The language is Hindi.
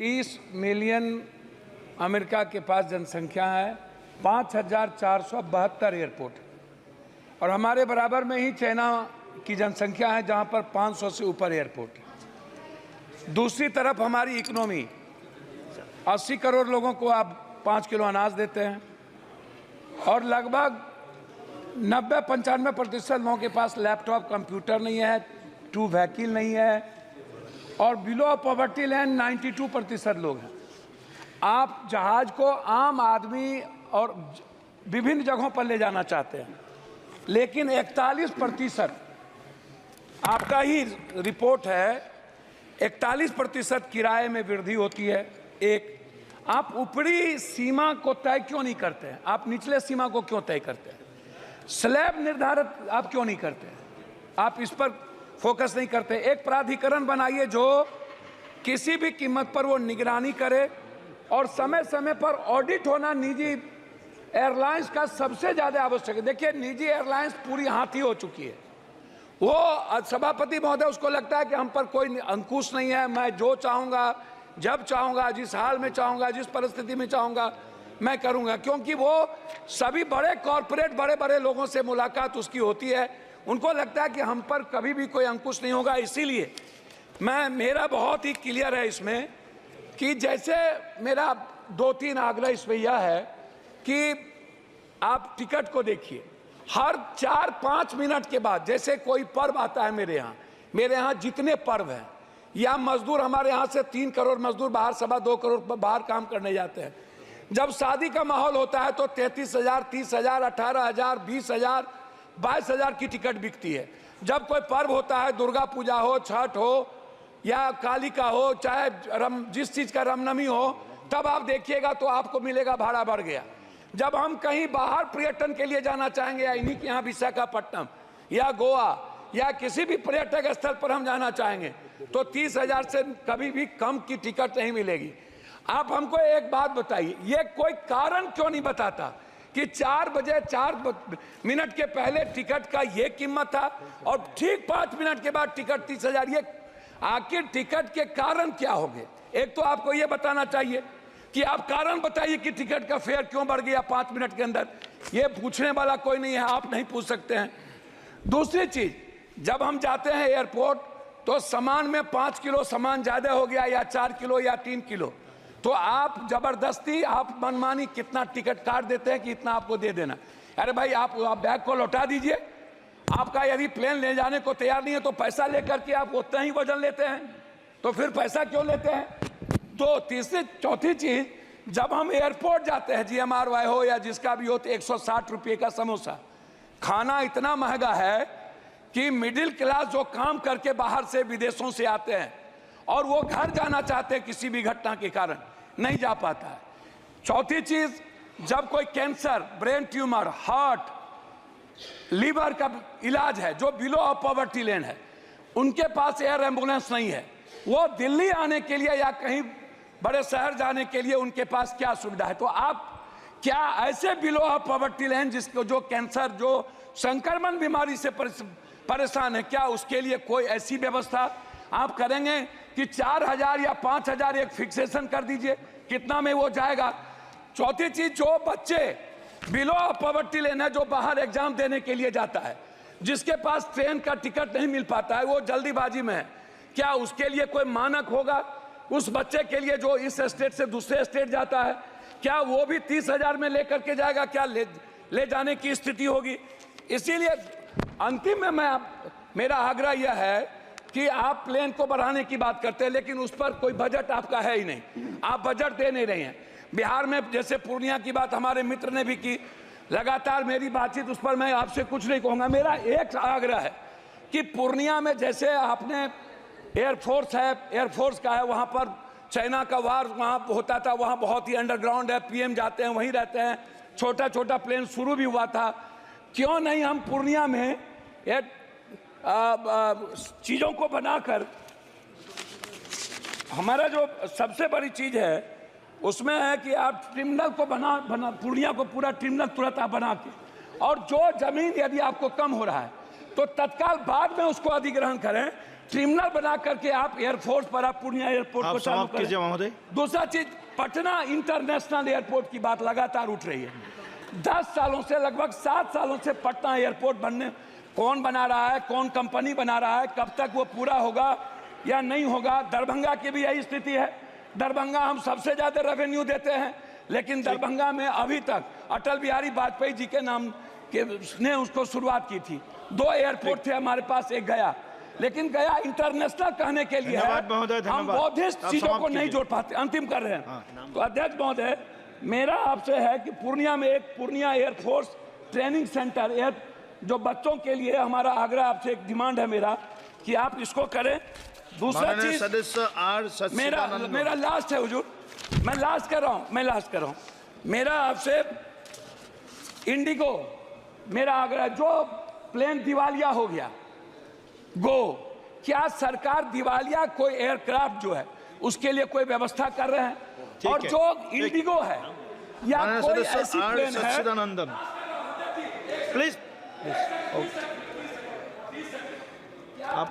30 मिलियन अमेरिका के पास जनसंख्या है, 5,472 एयरपोर्ट, और हमारे बराबर में ही चाइना की जनसंख्या है जहां पर 500 से ऊपर एयरपोर्ट है। दूसरी तरफ हमारी इकोनॉमी, 80 करोड़ लोगों को आप 5 किलो अनाज देते हैं और लगभग 90-95% लोगों के पास लैपटॉप, कंप्यूटर नहीं है, 2 व्हीकल नहीं है, और बिलो पॉवर्टी लाइन 92% लोग हैं। आप जहाज को आम आदमी और विभिन्न जगहों पर ले जाना चाहते हैं, लेकिन 41% आपका ही रिपोर्ट है, 41% किराए में वृद्धि होती है। एक, आप ऊपरी सीमा को तय क्यों नहीं करते हैं? आप निचले सीमा को क्यों तय करते हैं? स्लैब निर्धारित आप क्यों नहीं करते हैं? आप इस पर फोकस नहीं करते। एक प्राधिकरण बनाइए जो किसी भी कीमत पर वो निगरानी करे, और समय समय पर ऑडिट होना निजी एयरलाइंस का सबसे ज़्यादा आवश्यक है। देखिए, निजी एयरलाइंस पूरी हाथी हो चुकी है। वो सभापति महोदय, उसको लगता है कि हम पर कोई अंकुश नहीं है, मैं जो चाहूँगा, जब चाहूँगा, जिस हाल में चाहूँगा, जिस परिस्थिति में चाहूँगा मैं करूँगा, क्योंकि वो सभी बड़े कॉरपोरेट, बड़े बड़े लोगों से मुलाकात उसकी होती है। उनको लगता है कि हम पर कभी भी कोई अंकुश नहीं होगा। इसीलिए मेरा बहुत ही क्लियर है इसमें कि जैसे मेरा 2-3 आग्रह इसमें यह है कि आप टिकट को देखिए, हर 4-5 मिनट के बाद, जैसे कोई पर्व आता है मेरे यहाँ जितने पर्व हैं, या मजदूर हमारे यहाँ से 3 करोड़ मजदूर बाहर, 2.25 करोड़ बाहर काम करने जाते हैं। जब शादी का माहौल होता है तो 33,000, 30,000, 18,000, 20,000, 22,000 की टिकट बिकती है। जब कोई पर्व होता है, दुर्गा पूजा हो, छठ हो या काली का हो, चाहे जिस चीज़ का रामनवमी हो, तब आप देखिएगा तो आपको मिलेगा भाड़ा बढ़ गया। जब हम कहीं बाहर पर्यटन के लिए जाना चाहेंगे, या इन्हीं के यहाँ विशाखापट्टनम या गोवा या किसी भी पर्यटक स्थल पर हम जाना चाहेंगे, तो 30,000 से कभी भी कम की टिकट नहीं मिलेगी। आप हमको एक बात बताइए, ये कोई कारण क्यों नहीं बताता कि 4 बजे 4 मिनट के पहले टिकट का ये कीमत था और ठीक 5 मिनट के बाद टिकट 30,000? ये आखिर टिकट के कारण क्या होंगे? एक तो आपको ये बताना चाहिए कि आप कारण बताइए कि टिकट का फेयर क्यों बढ़ गया 5 मिनट के अंदर। ये पूछने वाला कोई नहीं है, आप नहीं पूछ सकते हैं। दूसरी चीज, जब हम जाते हैं एयरपोर्ट तो सामान में 5 किलो सामान ज्यादा हो गया, या 4 किलो या 3 किलो, तो आप जबरदस्ती, आप मनमानी कितना टिकट काट देते हैं कि इतना आपको दे देना। अरे भाई, आप बैग को लौटा दीजिए। आपका यदि प्लेन ले जाने को तैयार नहीं है तो पैसा लेकर के आप उतना ही वजन लेते हैं, तो फिर पैसा क्यों लेते हैं? तो तीसरी चौथी चीज, जब हम एयरपोर्ट जाते हैं, GMRY हो या जिसका भी हो, तो 160 रुपये का समोसा। खाना इतना महंगा है कि मिडिल क्लास जो काम करके बाहर से, विदेशों से आते हैं और वो घर जाना चाहते हैं किसी भी घटना के कारण, नहीं जा पाता है। चौथी चीज, जब कोई cancer, brain tumour, heart, liver का इलाज है, जो बिलो ऑफ पॉवर्टी लाइन है, उनके पास एयर एम्बुलेंस नहीं है। वो दिल्ली आने के लिए या कहीं बड़े शहर जाने के लिए उनके पास क्या सुविधा है? तो आप क्या ऐसे बिलो ऑफ पॉवर्टी लाइन, जिसको जो कैंसर, जो संक्रमण बीमारी से परेशान है, क्या उसके लिए कोई ऐसी व्यवस्था आप करेंगे कि 4,000 या 5,000 एक फिक्सेशन कर दीजिए, कितना में वो जाएगा? चौथी चीज, जो बच्चे बिलो ऑफ पॉवर्टी लाइन है, जो बाहर एग्जाम देने के लिए जाता है, जिसके पास ट्रेन का टिकट नहीं मिल पाता है, वो जल्दीबाजी में है, क्या उसके लिए कोई मानक होगा? उस बच्चे के लिए जो इस स्टेट से दूसरे स्टेट जाता है, क्या वो भी 30,000 में लेकर के जाएगा? क्या ले जाने की स्थिति होगी? इसीलिए अंतिम में मेरा आग्रह यह है कि आप प्लेन को बढ़ाने की बात करते हैं, लेकिन उस पर कोई बजट आपका है ही नहीं। आप बजट दे नहीं रहे हैं। बिहार में जैसे पूर्णिया की बात हमारे मित्र ने भी की, लगातार मेरी बातचीत उस पर, मैं आपसे कुछ नहीं कहूँगा। मेरा एक आग्रह है कि पूर्णिया में जैसे आपने एयरफोर्स है, एयरफोर्स का है, वहाँ पर चाइना का वार वहाँ होता था, वहाँ बहुत ही अंडरग्राउंड है, PM जाते हैं, वहीं रहते हैं, छोटा छोटा प्लेन शुरू भी हुआ था। क्यों नहीं हम पूर्णिया में चीज़ों को बनाकर, हमारा जो सबसे बड़ी चीज़ है उसमें है कि आप टर्मिनल को बना पूर्णिया को पूरा टर्मिनल तुरंत आप बना के, और जो जमीन यदि आपको कम हो रहा है तो तत्काल बाद में उसको अधिग्रहण करें, टर्मिनल बना करके आप एयरफोर्स पर आप पूर्णिया एयरपोर्ट आप को चालू समाप्त कीजिए करें। महोदय। दूसरा चीज, पटना इंटरनेशनल एयरपोर्ट की बात लगातार उठ रही है। 10 सालों से, लगभग 7 सालों से पटना एयरपोर्ट बनने, कौन बना रहा है, कौन कंपनी बना रहा है, कब तक वो पूरा होगा या नहीं होगा। दरभंगा की भी यही स्थिति है। दरभंगा हम सबसे ज्यादा रेवेन्यू देते हैं, लेकिन दरभंगा में अभी तक अटल बिहारी वाजपेयी जी के नाम के ने उसको शुरुआत की थी। 2 एयरपोर्ट थे हमारे पास, एक गया, लेकिन गया इंटरनेशनल कहने के लिए है। धन्यवाद महोदय, हम धन्यवाद। बौद्धिस्ट आप चीजों को समाप्त नहीं कीजिए। जोड़ पाते, अंतिम कर रहे हैं। तो अध्यक्ष महोदय, मेरा आपसे है कि पूर्णिया में एक Purnia air force training centre, air जो बच्चों के लिए, हमारा आग्रह आपसे, एक डिमांड है मेरा कि आप इसको करें। दूसरा माननीय चीज, सदस्य आर सच्चिदानंद मेरा लास्ट है हुजूर, मैं लास्ट कर रहा हूं। मेरा आपसे इंडिगो, मेरा आग्रह, जो प्लेन दिवालिया हो गया गो, क्या सरकार दिवालिया कोई एयरक्राफ्ट जो है उसके लिए कोई व्यवस्था कर रहे हैं? और है, जो इंडिगो है या माननीय कोई सदस्य ऐसी आर प्लेन है, सच्चिदानंदन, प्लीज आप